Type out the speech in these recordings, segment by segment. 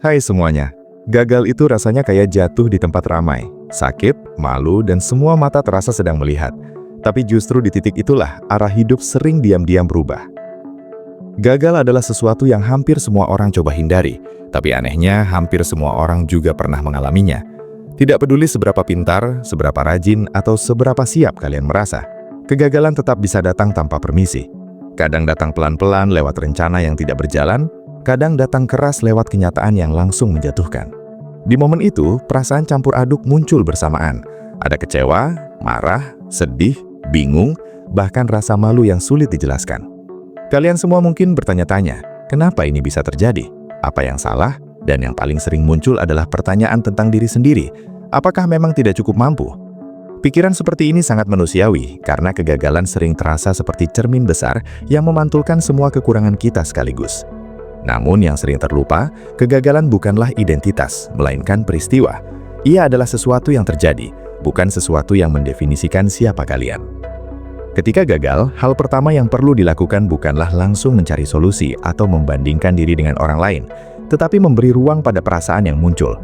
Hai semuanya, gagal itu rasanya kayak jatuh di tempat ramai, sakit, malu, dan semua mata terasa sedang melihat. Tapi justru di titik itulah arah hidup sering diam-diam berubah. Gagal adalah sesuatu yang hampir semua orang coba hindari, tapi anehnya hampir semua orang juga pernah mengalaminya. Tidak peduli seberapa pintar, seberapa rajin, atau seberapa siap kalian merasa, kegagalan tetap bisa datang tanpa permisi. Kadang datang pelan-pelan lewat rencana yang tidak berjalan, kadang datang keras lewat kenyataan yang langsung menjatuhkan. Di momen itu, perasaan campur aduk muncul bersamaan. Ada kecewa, marah, sedih, bingung, bahkan rasa malu yang sulit dijelaskan. Kalian semua mungkin bertanya-tanya, kenapa ini bisa terjadi? Apa yang salah? Dan yang paling sering muncul adalah pertanyaan tentang diri sendiri. Apakah memang tidak cukup mampu? Pikiran seperti ini sangat manusiawi, karena kegagalan sering terasa seperti cermin besar yang memantulkan semua kekurangan kita sekaligus. Namun yang sering terlupa, kegagalan bukanlah identitas, melainkan peristiwa. Ia adalah sesuatu yang terjadi, bukan sesuatu yang mendefinisikan siapa kalian. Ketika gagal, hal pertama yang perlu dilakukan bukanlah langsung mencari solusi atau membandingkan diri dengan orang lain, tetapi memberi ruang pada perasaan yang muncul.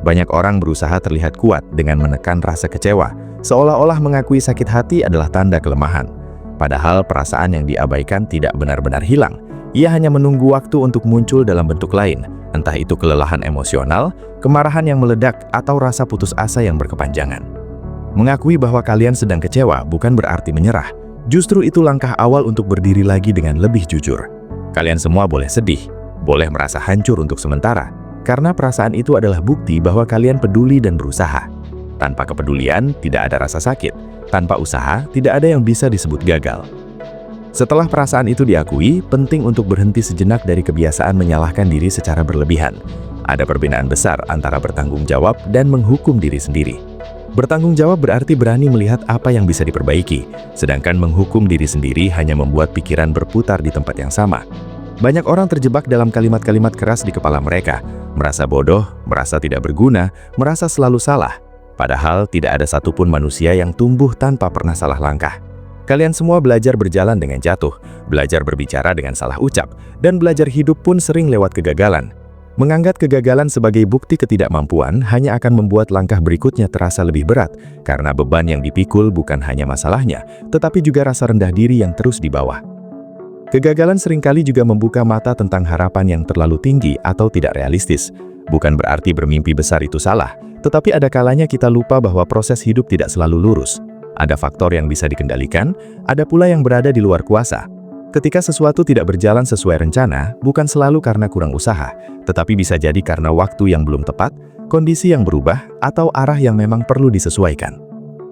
Banyak orang berusaha terlihat kuat dengan menekan rasa kecewa, seolah-olah mengakui sakit hati adalah tanda kelemahan. Padahal perasaan yang diabaikan tidak benar-benar hilang. Ia hanya menunggu waktu untuk muncul dalam bentuk lain, entah itu kelelahan emosional, kemarahan yang meledak, atau rasa putus asa yang berkepanjangan. Mengakui bahwa kalian sedang kecewa bukan berarti menyerah. Justru itu langkah awal untuk berdiri lagi dengan lebih jujur. Kalian semua boleh sedih, boleh merasa hancur untuk sementara, karena perasaan itu adalah bukti bahwa kalian peduli dan berusaha. Tanpa kepedulian, tidak ada rasa sakit. Tanpa usaha, tidak ada yang bisa disebut gagal. Setelah perasaan itu diakui, penting untuk berhenti sejenak dari kebiasaan menyalahkan diri secara berlebihan. Ada perbedaan besar antara bertanggung jawab dan menghukum diri sendiri. Bertanggung jawab berarti berani melihat apa yang bisa diperbaiki, sedangkan menghukum diri sendiri hanya membuat pikiran berputar di tempat yang sama. Banyak orang terjebak dalam kalimat-kalimat keras di kepala mereka, merasa bodoh, merasa tidak berguna, merasa selalu salah. Padahal tidak ada satupun manusia yang tumbuh tanpa pernah salah langkah. Kalian semua belajar berjalan dengan jatuh, belajar berbicara dengan salah ucap, dan belajar hidup pun sering lewat kegagalan. Menganggap kegagalan sebagai bukti ketidakmampuan hanya akan membuat langkah berikutnya terasa lebih berat, karena beban yang dipikul bukan hanya masalahnya, tetapi juga rasa rendah diri yang terus dibawa. Kegagalan seringkali juga membuka mata tentang harapan yang terlalu tinggi atau tidak realistis. Bukan berarti bermimpi besar itu salah, tetapi ada kalanya kita lupa bahwa proses hidup tidak selalu lurus. Ada faktor yang bisa dikendalikan, ada pula yang berada di luar kuasa. Ketika sesuatu tidak berjalan sesuai rencana, bukan selalu karena kurang usaha, tetapi bisa jadi karena waktu yang belum tepat, kondisi yang berubah, atau arah yang memang perlu disesuaikan.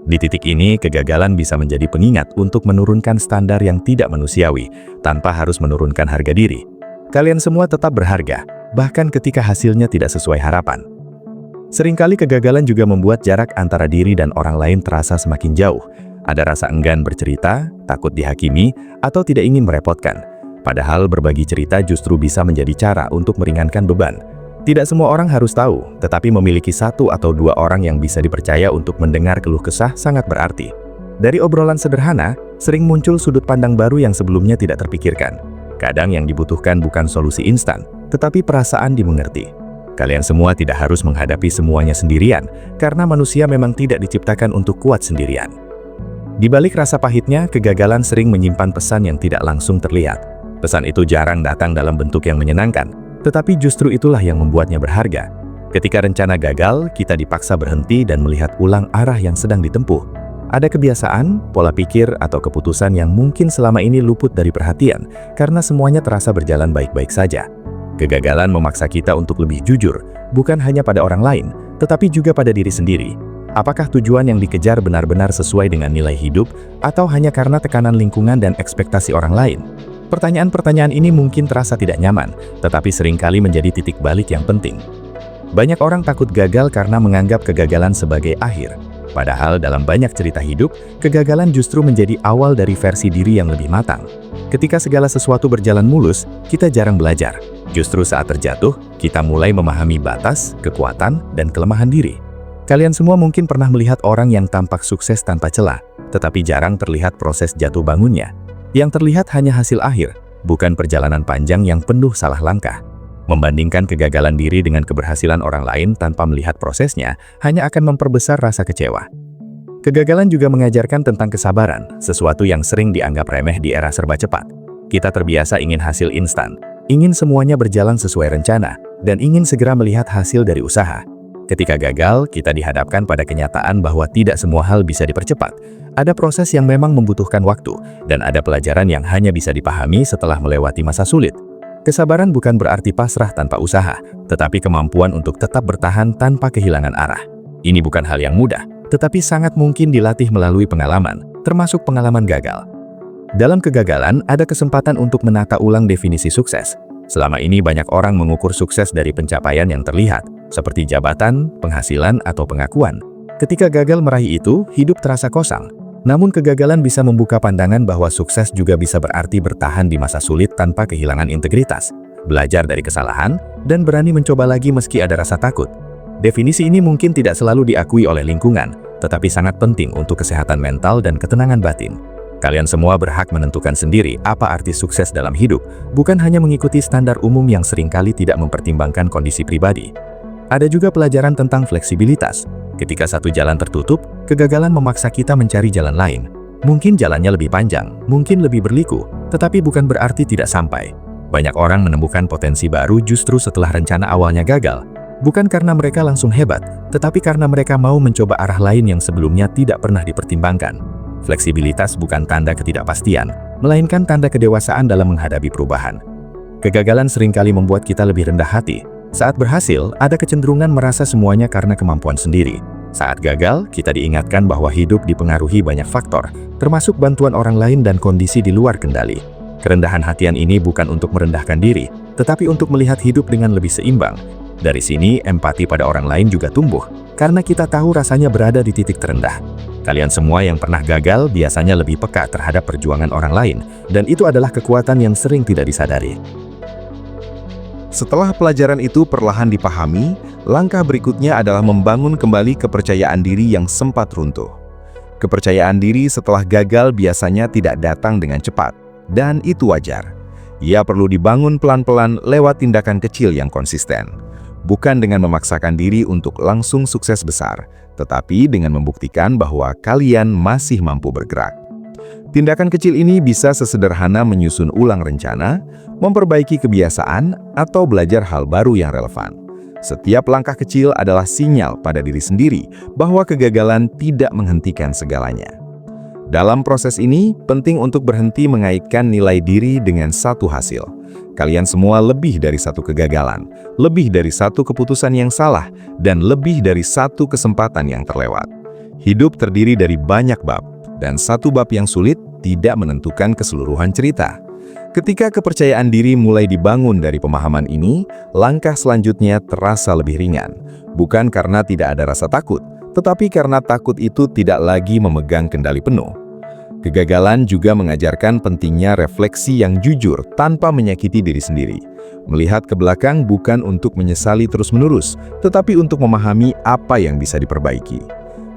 Di titik ini, kegagalan bisa menjadi pengingat untuk menurunkan standar yang tidak manusiawi, tanpa harus menurunkan harga diri. Kalian semua tetap berharga, bahkan ketika hasilnya tidak sesuai harapan. Seringkali kegagalan juga membuat jarak antara diri dan orang lain terasa semakin jauh. Ada rasa enggan bercerita, takut dihakimi, atau tidak ingin merepotkan. Padahal berbagi cerita justru bisa menjadi cara untuk meringankan beban. Tidak semua orang harus tahu, tetapi memiliki satu atau dua orang yang bisa dipercaya untuk mendengar keluh kesah sangat berarti. Dari obrolan sederhana, sering muncul sudut pandang baru yang sebelumnya tidak terpikirkan. Kadang yang dibutuhkan bukan solusi instan, tetapi perasaan dimengerti. Kalian semua tidak harus menghadapi semuanya sendirian, karena manusia memang tidak diciptakan untuk kuat sendirian. Di balik rasa pahitnya, kegagalan sering menyimpan pesan yang tidak langsung terlihat. Pesan itu jarang datang dalam bentuk yang menyenangkan, tetapi justru itulah yang membuatnya berharga. Ketika rencana gagal, kita dipaksa berhenti dan melihat ulang arah yang sedang ditempuh. Ada kebiasaan, pola pikir, atau keputusan yang mungkin selama ini luput dari perhatian, karena semuanya terasa berjalan baik-baik saja. Kegagalan memaksa kita untuk lebih jujur, bukan hanya pada orang lain, tetapi juga pada diri sendiri. Apakah tujuan yang dikejar benar-benar sesuai dengan nilai hidup, atau hanya karena tekanan lingkungan dan ekspektasi orang lain? Pertanyaan-pertanyaan ini mungkin terasa tidak nyaman, tetapi seringkali menjadi titik balik yang penting. Banyak orang takut gagal karena menganggap kegagalan sebagai akhir. Padahal dalam banyak cerita hidup, kegagalan justru menjadi awal dari versi diri yang lebih matang. Ketika segala sesuatu berjalan mulus, kita jarang belajar. Justru saat terjatuh, kita mulai memahami batas, kekuatan, dan kelemahan diri. Kalian semua mungkin pernah melihat orang yang tampak sukses tanpa celah, tetapi jarang terlihat proses jatuh bangunnya. Yang terlihat hanya hasil akhir, bukan perjalanan panjang yang penuh salah langkah. Membandingkan kegagalan diri dengan keberhasilan orang lain tanpa melihat prosesnya hanya akan memperbesar rasa kecewa. Kegagalan juga mengajarkan tentang kesabaran, sesuatu yang sering dianggap remeh di era serba cepat. Kita terbiasa ingin hasil instan, ingin semuanya berjalan sesuai rencana, dan ingin segera melihat hasil dari usaha. Ketika gagal, kita dihadapkan pada kenyataan bahwa tidak semua hal bisa dipercepat. Ada proses yang memang membutuhkan waktu, dan ada pelajaran yang hanya bisa dipahami setelah melewati masa sulit. Kesabaran bukan berarti pasrah tanpa usaha, tetapi kemampuan untuk tetap bertahan tanpa kehilangan arah. Ini bukan hal yang mudah, tetapi sangat mungkin dilatih melalui pengalaman, termasuk pengalaman gagal. Dalam kegagalan, ada kesempatan untuk menata ulang definisi sukses. Selama ini banyak orang mengukur sukses dari pencapaian yang terlihat, seperti jabatan, penghasilan, atau pengakuan. Ketika gagal meraih itu, hidup terasa kosong. Namun kegagalan bisa membuka pandangan bahwa sukses juga bisa berarti bertahan di masa sulit tanpa kehilangan integritas, belajar dari kesalahan, dan berani mencoba lagi meski ada rasa takut. Definisi ini mungkin tidak selalu diakui oleh lingkungan, tetapi sangat penting untuk kesehatan mental dan ketenangan batin. Kalian semua berhak menentukan sendiri apa arti sukses dalam hidup, bukan hanya mengikuti standar umum yang seringkali tidak mempertimbangkan kondisi pribadi. Ada juga pelajaran tentang fleksibilitas. Ketika satu jalan tertutup, kegagalan memaksa kita mencari jalan lain. Mungkin jalannya lebih panjang, mungkin lebih berliku, tetapi bukan berarti tidak sampai. Banyak orang menemukan potensi baru justru setelah rencana awalnya gagal. Bukan karena mereka langsung hebat, tetapi karena mereka mau mencoba arah lain yang sebelumnya tidak pernah dipertimbangkan. Fleksibilitas bukan tanda ketidakpastian, melainkan tanda kedewasaan dalam menghadapi perubahan. Kegagalan seringkali membuat kita lebih rendah hati. Saat berhasil, ada kecenderungan merasa semuanya karena kemampuan sendiri. Saat gagal, kita diingatkan bahwa hidup dipengaruhi banyak faktor, termasuk bantuan orang lain dan kondisi di luar kendali. Kerendahan hatian ini bukan untuk merendahkan diri, tetapi untuk melihat hidup dengan lebih seimbang. Dari sini, empati pada orang lain juga tumbuh, karena kita tahu rasanya berada di titik terendah. Kalian semua yang pernah gagal biasanya lebih peka terhadap perjuangan orang lain, dan itu adalah kekuatan yang sering tidak disadari. Setelah pelajaran itu perlahan dipahami, langkah berikutnya adalah membangun kembali kepercayaan diri yang sempat runtuh. Kepercayaan diri setelah gagal biasanya tidak datang dengan cepat, dan itu wajar. Ia perlu dibangun pelan-pelan lewat tindakan kecil yang konsisten. Bukan dengan memaksakan diri untuk langsung sukses besar, tetapi dengan membuktikan bahwa kalian masih mampu bergerak. Tindakan kecil ini bisa sesederhana menyusun ulang rencana, memperbaiki kebiasaan, atau belajar hal baru yang relevan. Setiap langkah kecil adalah sinyal pada diri sendiri bahwa kegagalan tidak menghentikan segalanya. Dalam proses ini, penting untuk berhenti mengaitkan nilai diri dengan satu hasil. Kalian semua lebih dari satu kegagalan, lebih dari satu keputusan yang salah, dan lebih dari satu kesempatan yang terlewat. Hidup terdiri dari banyak bab, dan satu bab yang sulit tidak menentukan keseluruhan cerita. Ketika kepercayaan diri mulai dibangun dari pemahaman ini, langkah selanjutnya terasa lebih ringan. Bukan karena tidak ada rasa takut, tetapi karena takut itu tidak lagi memegang kendali penuh. Kegagalan juga mengajarkan pentingnya refleksi yang jujur tanpa menyakiti diri sendiri. Melihat ke belakang bukan untuk menyesali terus-menerus, tetapi untuk memahami apa yang bisa diperbaiki.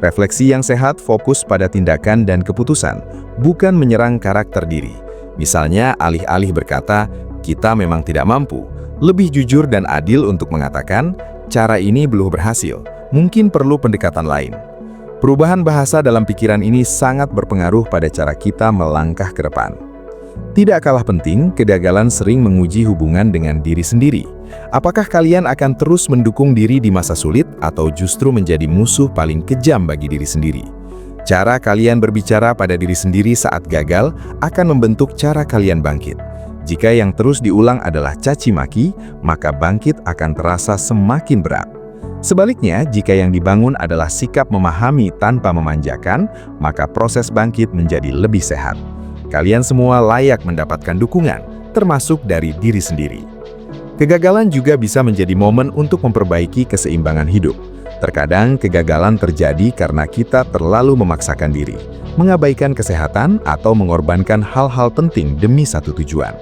Refleksi yang sehat fokus pada tindakan dan keputusan, bukan menyerang karakter diri. Misalnya, alih-alih berkata, "Kita memang tidak mampu," lebih jujur dan adil untuk mengatakan, "Cara ini belum berhasil, mungkin perlu pendekatan lain." Perubahan bahasa dalam pikiran ini sangat berpengaruh pada cara kita melangkah ke depan. Tidak kalah penting, kegagalan sering menguji hubungan dengan diri sendiri. Apakah kalian akan terus mendukung diri di masa sulit atau justru menjadi musuh paling kejam bagi diri sendiri? Cara kalian berbicara pada diri sendiri saat gagal akan membentuk cara kalian bangkit. Jika yang terus diulang adalah caci maki, maka bangkit akan terasa semakin berat. Sebaliknya, jika yang dibangun adalah sikap memahami tanpa memanjakan, maka proses bangkit menjadi lebih sehat. Kalian semua layak mendapatkan dukungan, termasuk dari diri sendiri. Kegagalan juga bisa menjadi momen untuk memperbaiki keseimbangan hidup. Terkadang kegagalan terjadi karena kita terlalu memaksakan diri, mengabaikan kesehatan, atau mengorbankan hal-hal penting demi satu tujuan.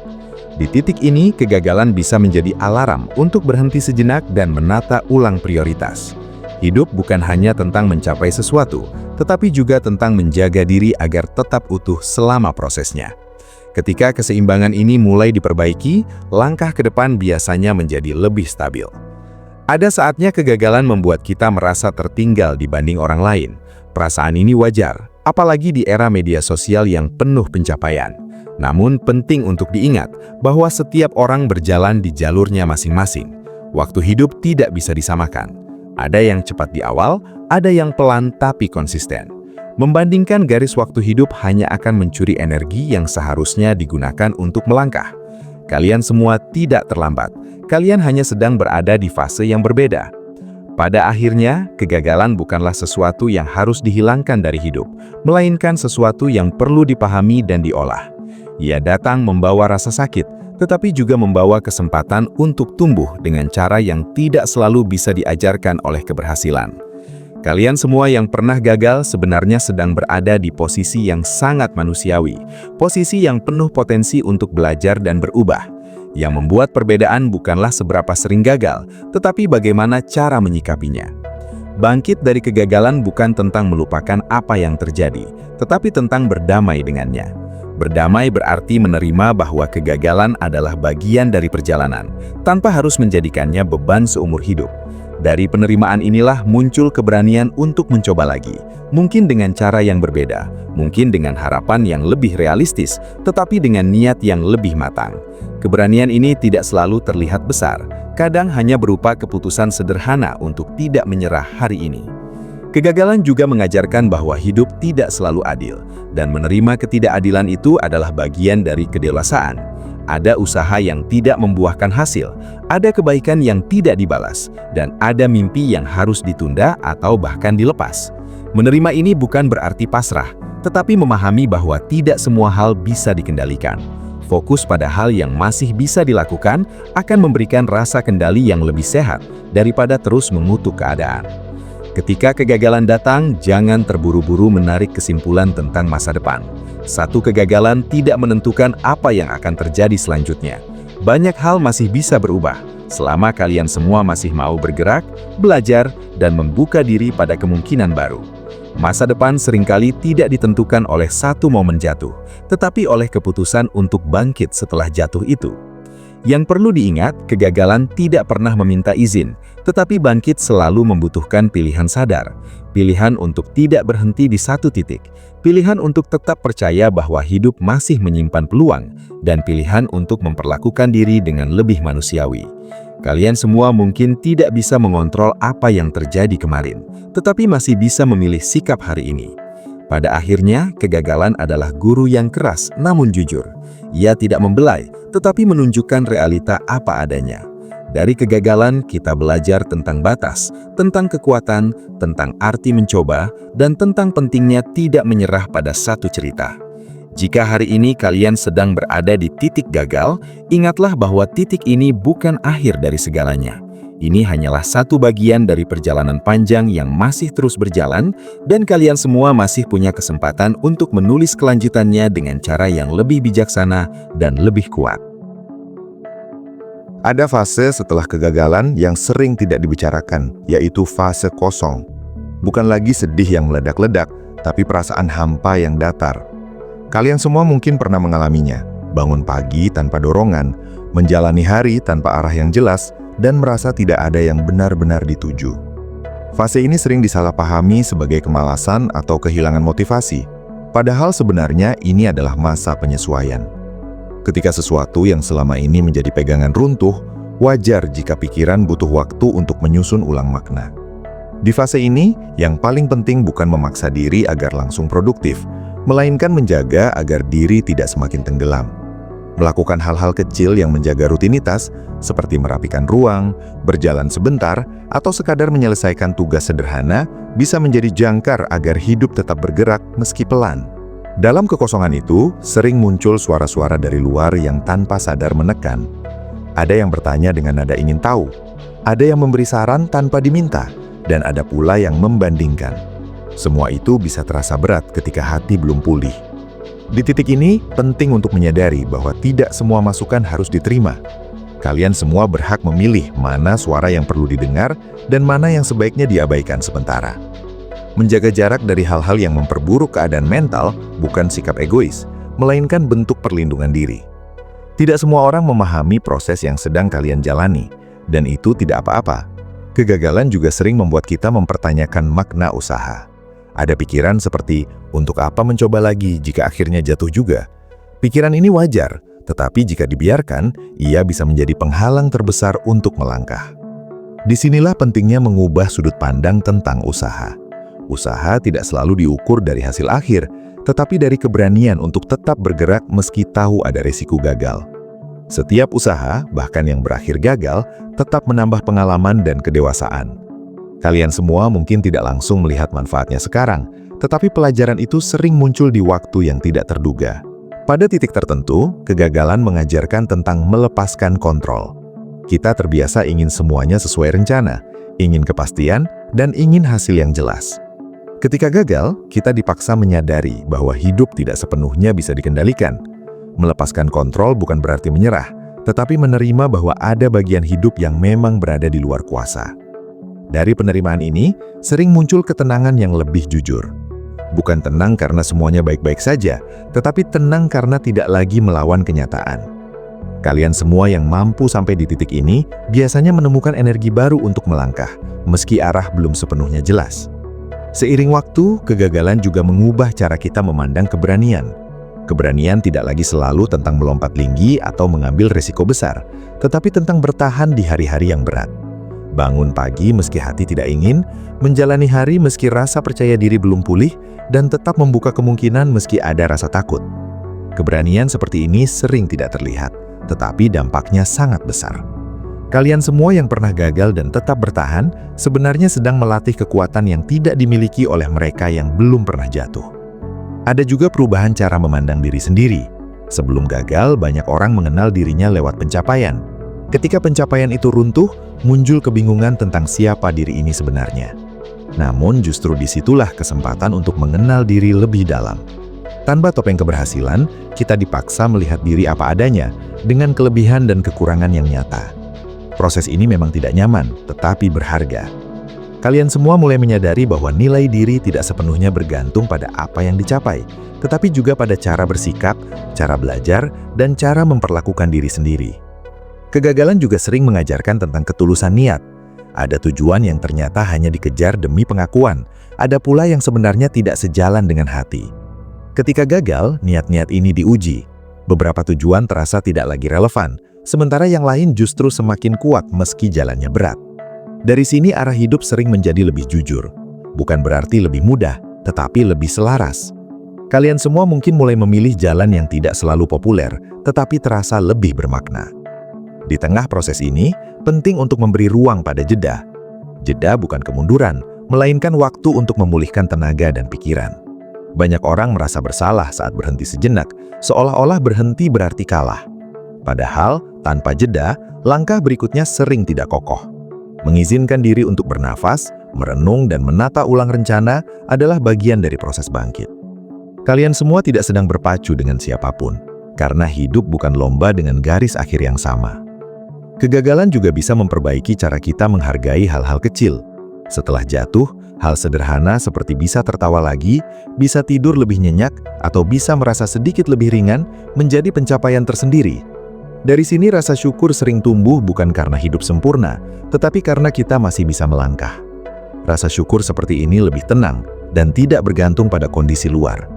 Di titik ini, kegagalan bisa menjadi alarm untuk berhenti sejenak dan menata ulang prioritas. Hidup bukan hanya tentang mencapai sesuatu, tetapi juga tentang menjaga diri agar tetap utuh selama prosesnya. Ketika keseimbangan ini mulai diperbaiki, langkah ke depan biasanya menjadi lebih stabil. Ada saatnya kegagalan membuat kita merasa tertinggal dibanding orang lain. Perasaan ini wajar, apalagi di era media sosial yang penuh pencapaian. Namun penting untuk diingat bahwa setiap orang berjalan di jalurnya masing-masing. Waktu hidup tidak bisa disamakan. Ada yang cepat di awal, ada yang pelan tapi konsisten. Membandingkan garis waktu hidup hanya akan mencuri energi yang seharusnya digunakan untuk melangkah. Kalian semua tidak terlambat. Kalian hanya sedang berada di fase yang berbeda. Pada akhirnya, kegagalan bukanlah sesuatu yang harus dihilangkan dari hidup, melainkan sesuatu yang perlu dipahami dan diolah. Ia datang membawa rasa sakit, tetapi juga membawa kesempatan untuk tumbuh dengan cara yang tidak selalu bisa diajarkan oleh keberhasilan. Kalian semua yang pernah gagal sebenarnya sedang berada di posisi yang sangat manusiawi, posisi yang penuh potensi untuk belajar dan berubah. Yang membuat perbedaan bukanlah seberapa sering gagal, tetapi bagaimana cara menyikapinya. Bangkit dari kegagalan bukan tentang melupakan apa yang terjadi, tetapi tentang berdamai dengannya. Berdamai berarti menerima bahwa kegagalan adalah bagian dari perjalanan, tanpa harus menjadikannya beban seumur hidup. Dari penerimaan inilah muncul keberanian untuk mencoba lagi, mungkin dengan cara yang berbeda, mungkin dengan harapan yang lebih realistis, tetapi dengan niat yang lebih matang. Keberanian ini tidak selalu terlihat besar, kadang hanya berupa keputusan sederhana untuk tidak menyerah hari ini. Kegagalan juga mengajarkan bahwa hidup tidak selalu adil, dan menerima ketidakadilan itu adalah bagian dari kedewasaan. Ada usaha yang tidak membuahkan hasil, ada kebaikan yang tidak dibalas, dan ada mimpi yang harus ditunda atau bahkan dilepas. Menerima ini bukan berarti pasrah, tetapi memahami bahwa tidak semua hal bisa dikendalikan. Fokus pada hal yang masih bisa dilakukan akan memberikan rasa kendali yang lebih sehat daripada terus mengutuk keadaan. Ketika kegagalan datang, jangan terburu-buru menarik kesimpulan tentang masa depan. Satu kegagalan tidak menentukan apa yang akan terjadi selanjutnya. Banyak hal masih bisa berubah, selama kalian semua masih mau bergerak, belajar, dan membuka diri pada kemungkinan baru. Masa depan seringkali tidak ditentukan oleh satu momen jatuh, tetapi oleh keputusan untuk bangkit setelah jatuh itu. Yang perlu diingat, kegagalan tidak pernah meminta izin, tetapi bangkit selalu membutuhkan pilihan sadar. Pilihan untuk tidak berhenti di satu titik, pilihan untuk tetap percaya bahwa hidup masih menyimpan peluang, dan pilihan untuk memperlakukan diri dengan lebih manusiawi. Kalian semua mungkin tidak bisa mengontrol apa yang terjadi kemarin, tetapi masih bisa memilih sikap hari ini. Pada akhirnya, kegagalan adalah guru yang keras namun jujur. Ia tidak membelai, tetapi menunjukkan realita apa adanya. Dari kegagalan, kita belajar tentang batas, tentang kekuatan, tentang arti mencoba, dan tentang pentingnya tidak menyerah pada satu cerita. Jika hari ini kalian sedang berada di titik gagal, ingatlah bahwa titik ini bukan akhir dari segalanya. Ini hanyalah satu bagian dari perjalanan panjang yang masih terus berjalan, dan kalian semua masih punya kesempatan untuk menulis kelanjutannya dengan cara yang lebih bijaksana dan lebih kuat. Ada fase setelah kegagalan yang sering tidak dibicarakan, yaitu fase kosong. Bukan lagi sedih yang meledak-ledak, tapi perasaan hampa yang datar. Kalian semua mungkin pernah mengalaminya, bangun pagi tanpa dorongan, menjalani hari tanpa arah yang jelas, dan merasa tidak ada yang benar-benar dituju. Fase ini sering disalahpahami sebagai kemalasan atau kehilangan motivasi, padahal sebenarnya ini adalah masa penyesuaian. Ketika sesuatu yang selama ini menjadi pegangan runtuh, wajar jika pikiran butuh waktu untuk menyusun ulang makna. Di fase ini, yang paling penting bukan memaksa diri agar langsung produktif, melainkan menjaga agar diri tidak semakin tenggelam. Melakukan hal-hal kecil yang menjaga rutinitas, seperti merapikan ruang, berjalan sebentar, atau sekadar menyelesaikan tugas sederhana, bisa menjadi jangkar agar hidup tetap bergerak meski pelan. Dalam kekosongan itu, sering muncul suara-suara dari luar yang tanpa sadar menekan. Ada yang bertanya dengan nada ingin tahu, ada yang memberi saran tanpa diminta, dan ada pula yang membandingkan. Semua itu bisa terasa berat ketika hati belum pulih. Di titik ini, penting untuk menyadari bahwa tidak semua masukan harus diterima. Kalian semua berhak memilih mana suara yang perlu didengar dan mana yang sebaiknya diabaikan sementara. Menjaga jarak dari hal-hal yang memperburuk keadaan mental bukan sikap egois, melainkan bentuk perlindungan diri. Tidak semua orang memahami proses yang sedang kalian jalani, dan itu tidak apa-apa. Kegagalan juga sering membuat kita mempertanyakan makna usaha. Ada pikiran seperti, untuk apa mencoba lagi jika akhirnya jatuh juga? Pikiran ini wajar, tetapi jika dibiarkan, ia bisa menjadi penghalang terbesar untuk melangkah. Disinilah pentingnya mengubah sudut pandang tentang usaha. Usaha tidak selalu diukur dari hasil akhir, tetapi dari keberanian untuk tetap bergerak meski tahu ada risiko gagal. Setiap usaha, bahkan yang berakhir gagal, tetap menambah pengalaman dan kedewasaan. Kalian semua mungkin tidak langsung melihat manfaatnya sekarang, tetapi pelajaran itu sering muncul di waktu yang tidak terduga. Pada titik tertentu, kegagalan mengajarkan tentang melepaskan kontrol. Kita terbiasa ingin semuanya sesuai rencana, ingin kepastian, dan ingin hasil yang jelas. Ketika gagal, kita dipaksa menyadari bahwa hidup tidak sepenuhnya bisa dikendalikan. Melepaskan kontrol bukan berarti menyerah, tetapi menerima bahwa ada bagian hidup yang memang berada di luar kuasa. Dari penerimaan ini, sering muncul ketenangan yang lebih jujur. Bukan tenang karena semuanya baik-baik saja, tetapi tenang karena tidak lagi melawan kenyataan. Kalian semua yang mampu sampai di titik ini, biasanya menemukan energi baru untuk melangkah, meski arah belum sepenuhnya jelas. Seiring waktu, kegagalan juga mengubah cara kita memandang keberanian. Keberanian tidak lagi selalu tentang melompat tinggi atau mengambil risiko besar, tetapi tentang bertahan di hari-hari yang berat. Bangun pagi meski hati tidak ingin, menjalani hari meski rasa percaya diri belum pulih, dan tetap membuka kemungkinan meski ada rasa takut. Keberanian seperti ini sering tidak terlihat, tetapi dampaknya sangat besar. Kalian semua yang pernah gagal dan tetap bertahan, sebenarnya sedang melatih kekuatan yang tidak dimiliki oleh mereka yang belum pernah jatuh. Ada juga perubahan cara memandang diri sendiri. Sebelum gagal, banyak orang mengenal dirinya lewat pencapaian. Ketika pencapaian itu runtuh, muncul kebingungan tentang siapa diri ini sebenarnya. Namun justru disitulah kesempatan untuk mengenal diri lebih dalam. Tanpa topeng keberhasilan, kita dipaksa melihat diri apa adanya, dengan kelebihan dan kekurangan yang nyata. Proses ini memang tidak nyaman, tetapi berharga. Kalian semua mulai menyadari bahwa nilai diri tidak sepenuhnya bergantung pada apa yang dicapai, tetapi juga pada cara bersikap, cara belajar, dan cara memperlakukan diri sendiri. Kegagalan juga sering mengajarkan tentang ketulusan niat. Ada tujuan yang ternyata hanya dikejar demi pengakuan, ada pula yang sebenarnya tidak sejalan dengan hati. Ketika gagal, niat-niat ini diuji. Beberapa tujuan terasa tidak lagi relevan, sementara yang lain justru semakin kuat meski jalannya berat. Dari sini arah hidup sering menjadi lebih jujur. Bukan berarti lebih mudah, tetapi lebih selaras. Kalian semua mungkin mulai memilih jalan yang tidak selalu populer, tetapi terasa lebih bermakna. Di tengah proses ini, penting untuk memberi ruang pada jeda. Jeda bukan kemunduran, melainkan waktu untuk memulihkan tenaga dan pikiran. Banyak orang merasa bersalah saat berhenti sejenak, seolah-olah berhenti berarti kalah. Padahal, tanpa jeda, langkah berikutnya sering tidak kokoh. Mengizinkan diri untuk bernafas, merenung, dan menata ulang rencana adalah bagian dari proses bangkit. Kalian semua tidak sedang berpacu dengan siapapun, karena hidup bukan lomba dengan garis akhir yang sama. Kegagalan juga bisa memperbaiki cara kita menghargai hal-hal kecil. Setelah jatuh, hal sederhana seperti bisa tertawa lagi, bisa tidur lebih nyenyak, atau bisa merasa sedikit lebih ringan menjadi pencapaian tersendiri. Dari sini rasa syukur sering tumbuh bukan karena hidup sempurna, tetapi karena kita masih bisa melangkah. Rasa syukur seperti ini lebih tenang dan tidak bergantung pada kondisi luar.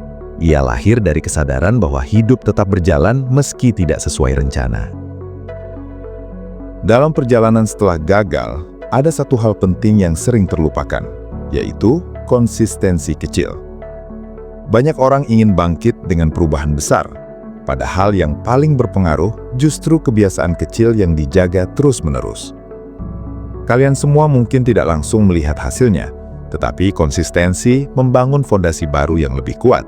Ia lahir dari kesadaran bahwa hidup tetap berjalan meski tidak sesuai rencana. Dalam perjalanan setelah gagal, ada satu hal penting yang sering terlupakan, yaitu konsistensi kecil. Banyak orang ingin bangkit dengan perubahan besar, padahal yang paling berpengaruh justru kebiasaan kecil yang dijaga terus-menerus. Kalian semua mungkin tidak langsung melihat hasilnya, tetapi konsistensi membangun fondasi baru yang lebih kuat.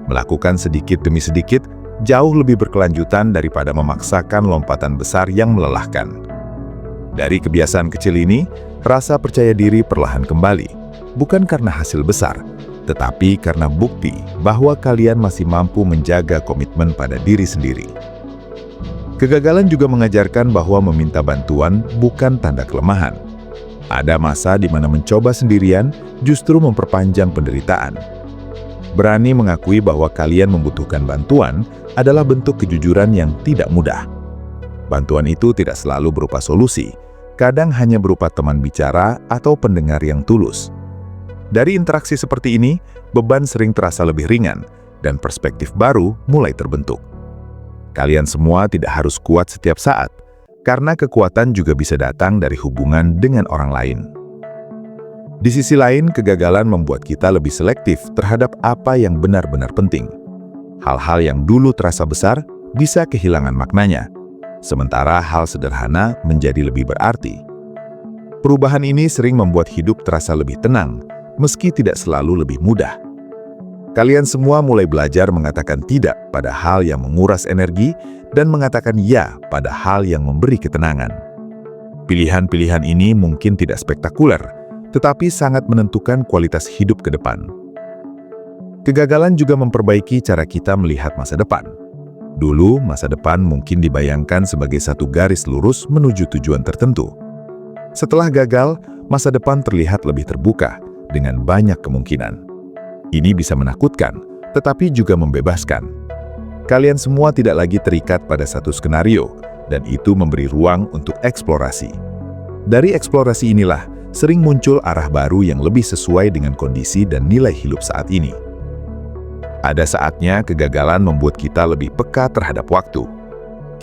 Melakukan sedikit demi sedikit jauh lebih berkelanjutan daripada memaksakan lompatan besar yang melelahkan. Dari kebiasaan kecil ini, rasa percaya diri perlahan kembali, bukan karena hasil besar, tetapi karena bukti bahwa kalian masih mampu menjaga komitmen pada diri sendiri. Kegagalan juga mengajarkan bahwa meminta bantuan bukan tanda kelemahan. Ada masa di mana mencoba sendirian justru memperpanjang penderitaan. Berani mengakui bahwa kalian membutuhkan bantuan adalah bentuk kejujuran yang tidak mudah. Bantuan itu tidak selalu berupa solusi, kadang hanya berupa teman bicara atau pendengar yang tulus. Dari interaksi seperti ini, beban sering terasa lebih ringan, dan perspektif baru mulai terbentuk. Kalian semua tidak harus kuat setiap saat, karena kekuatan juga bisa datang dari hubungan dengan orang lain. Di sisi lain, kegagalan membuat kita lebih selektif terhadap apa yang benar-benar penting. Hal-hal yang dulu terasa besar bisa kehilangan maknanya, sementara hal sederhana menjadi lebih berarti. Perubahan ini sering membuat hidup terasa lebih tenang, meski tidak selalu lebih mudah. Kalian semua mulai belajar mengatakan tidak pada hal yang menguras energi dan mengatakan ya pada hal yang memberi ketenangan. Pilihan-pilihan ini mungkin tidak spektakuler, tetapi sangat menentukan kualitas hidup ke depan. Kegagalan juga memperbaiki cara kita melihat masa depan. Dulu, masa depan mungkin dibayangkan sebagai satu garis lurus menuju tujuan tertentu. Setelah gagal, masa depan terlihat lebih terbuka, dengan banyak kemungkinan. Ini bisa menakutkan, tetapi juga membebaskan. Kalian semua tidak lagi terikat pada satu skenario, dan itu memberi ruang untuk eksplorasi. Dari eksplorasi inilah, sering muncul arah baru yang lebih sesuai dengan kondisi dan nilai hidup saat ini. Ada saatnya kegagalan membuat kita lebih peka terhadap waktu.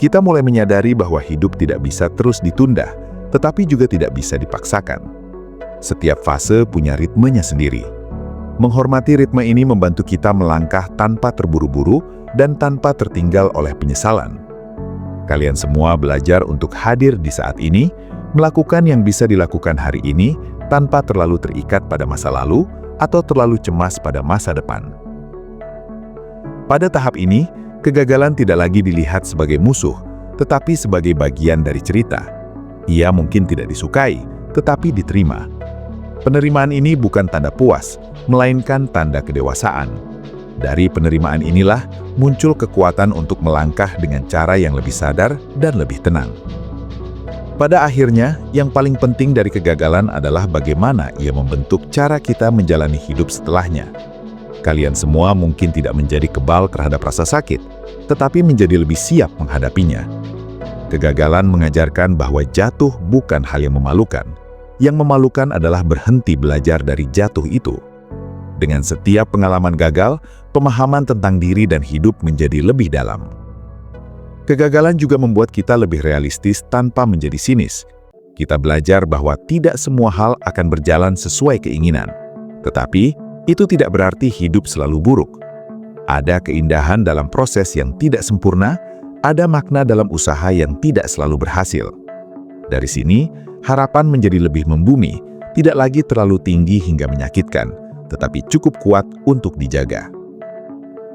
Kita mulai menyadari bahwa hidup tidak bisa terus ditunda, tetapi juga tidak bisa dipaksakan. Setiap fase punya ritmenya sendiri. Menghormati ritme ini membantu kita melangkah tanpa terburu-buru dan tanpa tertinggal oleh penyesalan. Kalian semua belajar untuk hadir di saat ini, melakukan yang bisa dilakukan hari ini tanpa terlalu terikat pada masa lalu atau terlalu cemas pada masa depan. Pada tahap ini, kegagalan tidak lagi dilihat sebagai musuh, tetapi sebagai bagian dari cerita. Ia mungkin tidak disukai, tetapi diterima. Penerimaan ini bukan tanda puas, melainkan tanda kedewasaan. Dari penerimaan inilah muncul kekuatan untuk melangkah dengan cara yang lebih sadar dan lebih tenang. Pada akhirnya, yang paling penting dari kegagalan adalah bagaimana ia membentuk cara kita menjalani hidup setelahnya. Kalian semua mungkin tidak menjadi kebal terhadap rasa sakit, tetapi menjadi lebih siap menghadapinya. Kegagalan mengajarkan bahwa jatuh bukan hal yang memalukan. Yang memalukan adalah berhenti belajar dari jatuh itu. Dengan setiap pengalaman gagal, pemahaman tentang diri dan hidup menjadi lebih dalam. Kegagalan juga membuat kita lebih realistis tanpa menjadi sinis. Kita belajar bahwa tidak semua hal akan berjalan sesuai keinginan. Tetapi, itu tidak berarti hidup selalu buruk. Ada keindahan dalam proses yang tidak sempurna, ada makna dalam usaha yang tidak selalu berhasil. Dari sini, harapan menjadi lebih membumi, tidak lagi terlalu tinggi hingga menyakitkan, tetapi cukup kuat untuk dijaga.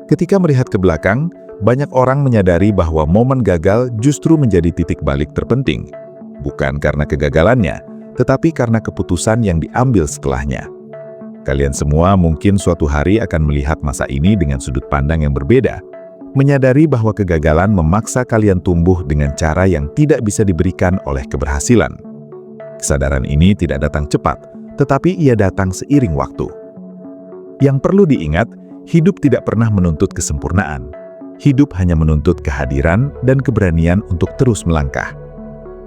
Ketika melihat ke belakang, banyak orang menyadari bahwa momen gagal justru menjadi titik balik terpenting, bukan karena kegagalannya, tetapi karena keputusan yang diambil setelahnya. Kalian semua mungkin suatu hari akan melihat masa ini dengan sudut pandang yang berbeda, menyadari bahwa kegagalan memaksa kalian tumbuh dengan cara yang tidak bisa diberikan oleh keberhasilan. Kesadaran ini tidak datang cepat, tetapi ia datang seiring waktu. Yang perlu diingat, hidup tidak pernah menuntut kesempurnaan. Hidup hanya menuntut kehadiran dan keberanian untuk terus melangkah.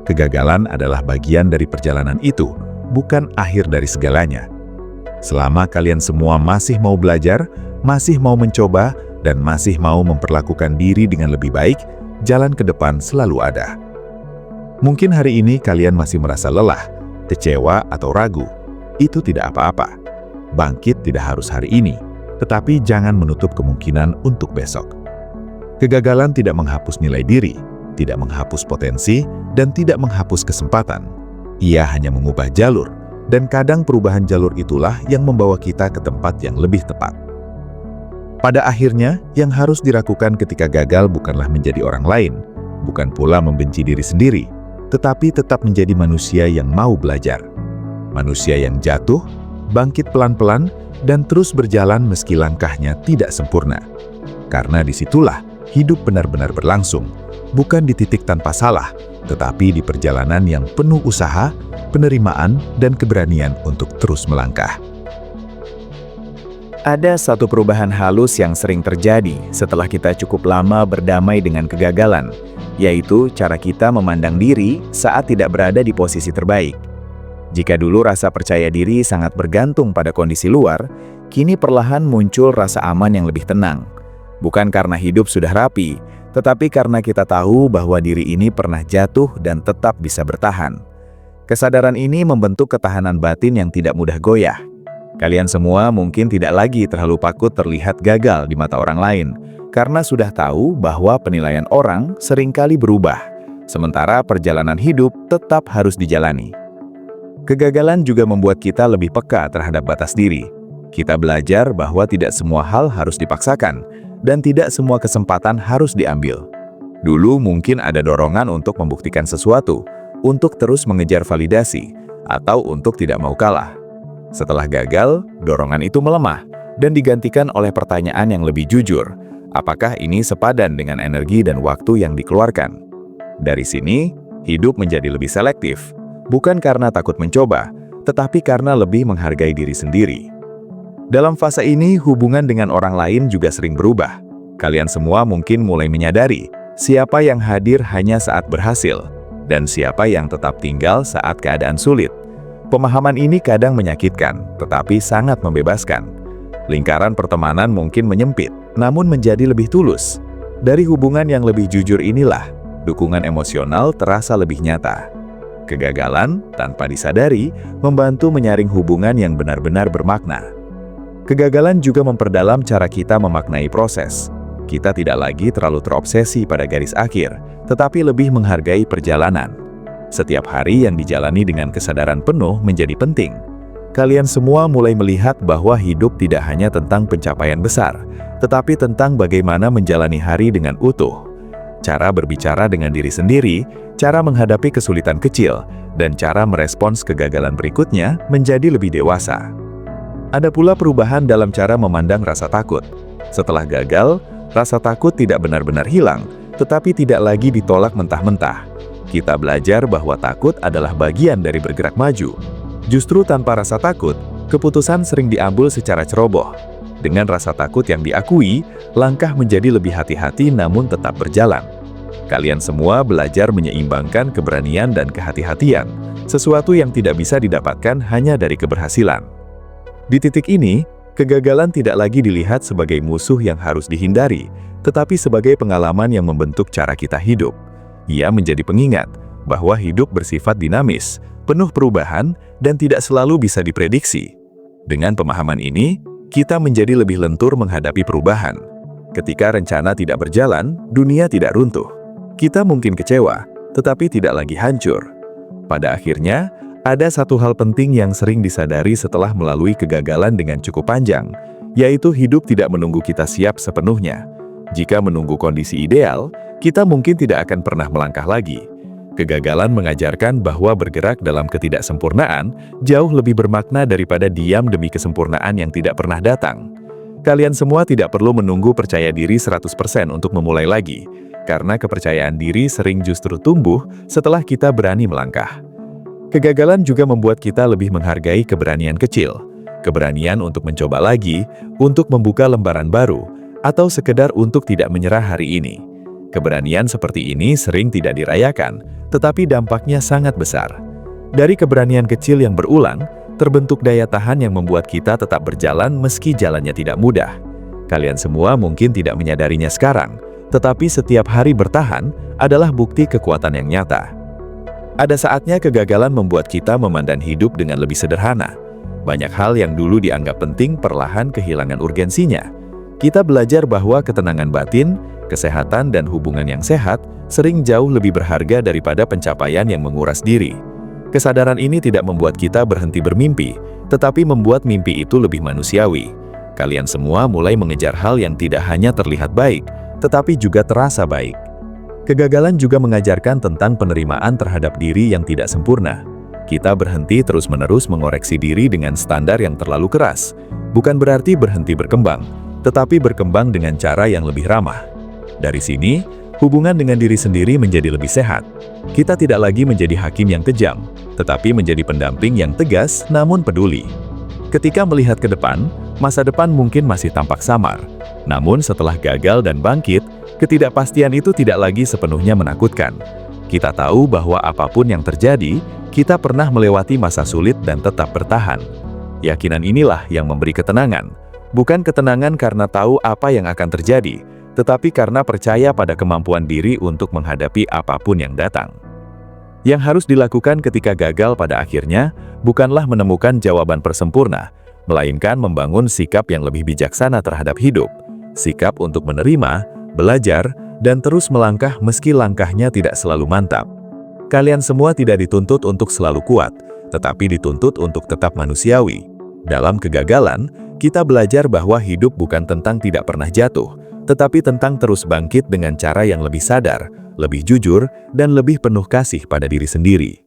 Kegagalan adalah bagian dari perjalanan itu, bukan akhir dari segalanya. Selama kalian semua masih mau belajar, masih mau mencoba, dan masih mau memperlakukan diri dengan lebih baik, jalan ke depan selalu ada. Mungkin hari ini kalian masih merasa lelah, kecewa, atau ragu. Itu tidak apa-apa. Bangkit tidak harus hari ini, tetapi jangan menutup kemungkinan untuk besok. Kegagalan tidak menghapus nilai diri, tidak menghapus potensi, dan tidak menghapus kesempatan. Ia hanya mengubah jalur, dan kadang perubahan jalur itulah yang membawa kita ke tempat yang lebih tepat. Pada akhirnya, yang harus dilakukan ketika gagal bukanlah menjadi orang lain, bukan pula membenci diri sendiri, tetapi tetap menjadi manusia yang mau belajar. Manusia yang jatuh, bangkit pelan-pelan, dan terus berjalan meski langkahnya tidak sempurna. Karena disitulah hidup benar-benar berlangsung, bukan di titik tanpa salah, tetapi di perjalanan yang penuh usaha, penerimaan, dan keberanian untuk terus melangkah. Ada satu perubahan halus yang sering terjadi setelah kita cukup lama berdamai dengan kegagalan, yaitu cara kita memandang diri saat tidak berada di posisi terbaik. Jika dulu rasa percaya diri sangat bergantung pada kondisi luar, kini perlahan muncul rasa aman yang lebih tenang. Bukan karena hidup sudah rapi, tetapi karena kita tahu bahwa diri ini pernah jatuh dan tetap bisa bertahan. Kesadaran ini membentuk ketahanan batin yang tidak mudah goyah. Kalian semua mungkin tidak lagi terlalu takut terlihat gagal di mata orang lain, karena sudah tahu bahwa penilaian orang seringkali berubah, sementara perjalanan hidup tetap harus dijalani. Kegagalan juga membuat kita lebih peka terhadap batas diri. Kita belajar bahwa tidak semua hal harus dipaksakan, dan tidak semua kesempatan harus diambil. Dulu mungkin ada dorongan untuk membuktikan sesuatu, untuk terus mengejar validasi, atau untuk tidak mau kalah. Setelah gagal, dorongan itu melemah dan digantikan oleh pertanyaan yang lebih jujur. Apakah ini sepadan dengan energi dan waktu yang dikeluarkan? Dari sini, hidup menjadi lebih selektif, bukan karena takut mencoba, tetapi karena lebih menghargai diri sendiri. Dalam fase ini, hubungan dengan orang lain juga sering berubah. Kalian semua mungkin mulai menyadari siapa yang hadir hanya saat berhasil, dan siapa yang tetap tinggal saat keadaan sulit. Pemahaman ini kadang menyakitkan, tetapi sangat membebaskan. Lingkaran pertemanan mungkin menyempit, namun menjadi lebih tulus. Dari hubungan yang lebih jujur inilah, dukungan emosional terasa lebih nyata. Kegagalan, tanpa disadari, membantu menyaring hubungan yang benar-benar bermakna. Kegagalan juga memperdalam cara kita memaknai proses. Kita tidak lagi terlalu terobsesi pada garis akhir, tetapi lebih menghargai perjalanan. Setiap hari yang dijalani dengan kesadaran penuh menjadi penting. Kalian semua mulai melihat bahwa hidup tidak hanya tentang pencapaian besar, tetapi tentang bagaimana menjalani hari dengan utuh. Cara berbicara dengan diri sendiri, cara menghadapi kesulitan kecil, dan cara merespons kegagalan berikutnya menjadi lebih dewasa. Ada pula perubahan dalam cara memandang rasa takut. Setelah gagal, rasa takut tidak benar-benar hilang, tetapi tidak lagi ditolak mentah-mentah. Kita belajar bahwa takut adalah bagian dari bergerak maju. Justru tanpa rasa takut, keputusan sering diambil secara ceroboh. Dengan rasa takut yang diakui, langkah menjadi lebih hati-hati namun tetap berjalan. Kalian semua belajar menyeimbangkan keberanian dan kehati-hatian, sesuatu yang tidak bisa didapatkan hanya dari keberhasilan. Di titik ini, kegagalan tidak lagi dilihat sebagai musuh yang harus dihindari, tetapi sebagai pengalaman yang membentuk cara kita hidup. Ia menjadi pengingat bahwa hidup bersifat dinamis, penuh perubahan, dan tidak selalu bisa diprediksi. Dengan pemahaman ini, kita menjadi lebih lentur menghadapi perubahan. Ketika rencana tidak berjalan, dunia tidak runtuh. Kita mungkin kecewa, tetapi tidak lagi hancur. Pada akhirnya, ada satu hal penting yang sering disadari setelah melalui kegagalan dengan cukup panjang, yaitu hidup tidak menunggu kita siap sepenuhnya. Jika menunggu kondisi ideal, kita mungkin tidak akan pernah melangkah lagi. Kegagalan mengajarkan bahwa bergerak dalam ketidaksempurnaan jauh lebih bermakna daripada diam demi kesempurnaan yang tidak pernah datang. Kalian semua tidak perlu menunggu percaya diri 100% untuk memulai lagi, karena kepercayaan diri sering justru tumbuh setelah kita berani melangkah. Kegagalan juga membuat kita lebih menghargai keberanian kecil, keberanian untuk mencoba lagi, untuk membuka lembaran baru, atau sekedar untuk tidak menyerah hari ini. Keberanian seperti ini sering tidak dirayakan, tetapi dampaknya sangat besar. Dari keberanian kecil yang berulang, terbentuk daya tahan yang membuat kita tetap berjalan meski jalannya tidak mudah. Kalian semua mungkin tidak menyadarinya sekarang, tetapi setiap hari bertahan adalah bukti kekuatan yang nyata. Ada saatnya kegagalan membuat kita memandang hidup dengan lebih sederhana. Banyak hal yang dulu dianggap penting perlahan kehilangan urgensinya. Kita belajar bahwa ketenangan batin, kesehatan, dan hubungan yang sehat sering jauh lebih berharga daripada pencapaian yang menguras diri. Kesadaran ini tidak membuat kita berhenti bermimpi, tetapi membuat mimpi itu lebih manusiawi. Kalian semua mulai mengejar hal yang tidak hanya terlihat baik, tetapi juga terasa baik. Kegagalan juga mengajarkan tentang penerimaan terhadap diri yang tidak sempurna. Kita berhenti terus-menerus mengoreksi diri dengan standar yang terlalu keras. Bukan berarti berhenti berkembang, tetapi berkembang dengan cara yang lebih ramah. Dari sini, hubungan dengan diri sendiri menjadi lebih sehat. Kita tidak lagi menjadi hakim yang kejam, tetapi menjadi pendamping yang tegas namun peduli. Ketika melihat ke depan, Masa depan mungkin masih tampak samar. Namun setelah gagal dan bangkit, ketidakpastian itu tidak lagi sepenuhnya menakutkan. Kita tahu bahwa apapun yang terjadi, kita pernah melewati masa sulit dan tetap bertahan. Yakinan inilah yang memberi ketenangan. Bukan ketenangan karena tahu apa yang akan terjadi, tetapi karena percaya pada kemampuan diri untuk menghadapi apapun yang datang. Yang harus dilakukan ketika gagal pada akhirnya, bukanlah menemukan jawaban persempurna, melainkan membangun sikap yang lebih bijaksana terhadap hidup. Sikap untuk menerima, belajar, dan terus melangkah meski langkahnya tidak selalu mantap. Kalian semua tidak dituntut untuk selalu kuat, tetapi dituntut untuk tetap manusiawi. Dalam kegagalan, kita belajar bahwa hidup bukan tentang tidak pernah jatuh, tetapi tentang terus bangkit dengan cara yang lebih sadar, lebih jujur, dan lebih penuh kasih pada diri sendiri.